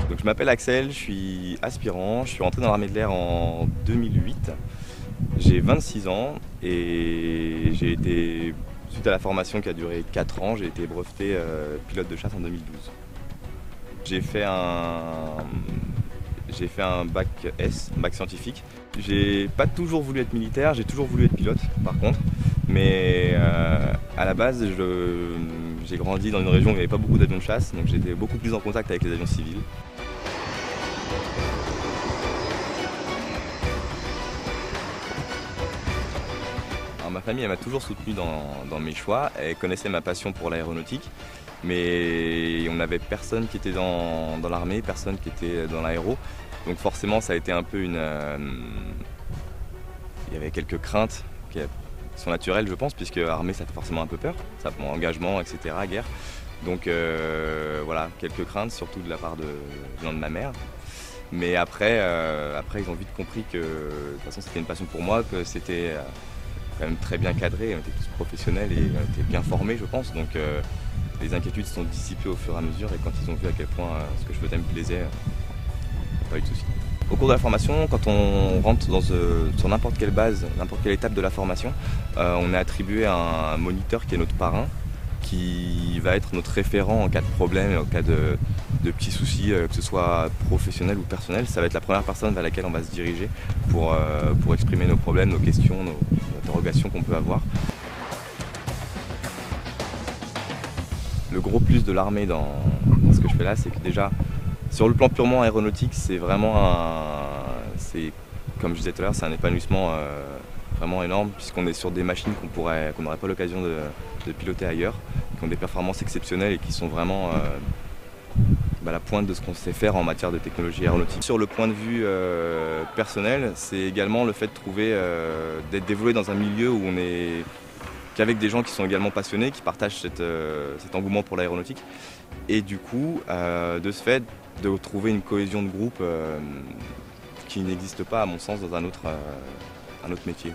Donc, je m'appelle Axel, je suis aspirant, je suis rentré dans l'armée de l'air en 2008. J'ai 26 ans et suite à la formation qui a duré 4 ans, j'ai été breveté pilote de chasse en 2012. J'ai fait un, j'ai fait un bac S, un bac scientifique. J'ai pas toujours voulu être militaire, j'ai toujours voulu être pilote par contre. Mais à la base, j'ai grandi dans une région où il n'y avait pas beaucoup d'avions de chasse, donc j'étais beaucoup plus en contact avec les avions civils. Alors, ma famille elle m'a toujours soutenu dans mes choix, elle connaissait ma passion pour l'aéronautique, mais on n'avait personne qui était dans l'armée, personne qui était dans l'aéro. Donc forcément ça a été un peu il y avait quelques craintes qui sont naturelles je pense, puisque armée ça fait forcément un peu peur, ça prend engagement, etc., guerre. Donc voilà, quelques craintes, surtout de la part de ma mère. Mais après ils ont vite compris que de toute façon c'était une passion pour moi, que c'était quand même très bien cadré, on était tous professionnels et on était bien formés je pense. Donc les inquiétudes se sont dissipées au fur et à mesure, et quand ils ont vu à quel point ce que je faisais me plaisait, pas eu de soucis. Au cours de la formation, quand on rentre sur n'importe quelle base, n'importe quelle étape de la formation, on est attribué à un moniteur qui est notre parrain, qui va être notre référent en cas de problème, en cas de petits soucis, que ce soit professionnel ou personnel. Ça va être la première personne vers laquelle on va se diriger pour exprimer nos problèmes, nos questions, nos interrogations qu'on peut avoir. Le gros plus de l'armée dans ce que je fais là, c'est que déjà, sur le plan purement aéronautique, c'est vraiment comme je disais tout à l'heure, c'est un épanouissement vraiment énorme, puisqu'on est sur des machines qu'on n'aurait pas l'occasion de piloter ailleurs, qui ont des performances exceptionnelles et qui sont vraiment la pointe de ce qu'on sait faire en matière de technologie aéronautique. Sur le point de vue personnel, c'est également le fait de trouver, d'être développé dans un milieu où on est qu'avec des gens qui sont également passionnés, qui partagent cet engouement pour l'aéronautique. Et du coup, de ce fait, de trouver une cohésion de groupe qui n'existe pas à mon sens dans un autre métier.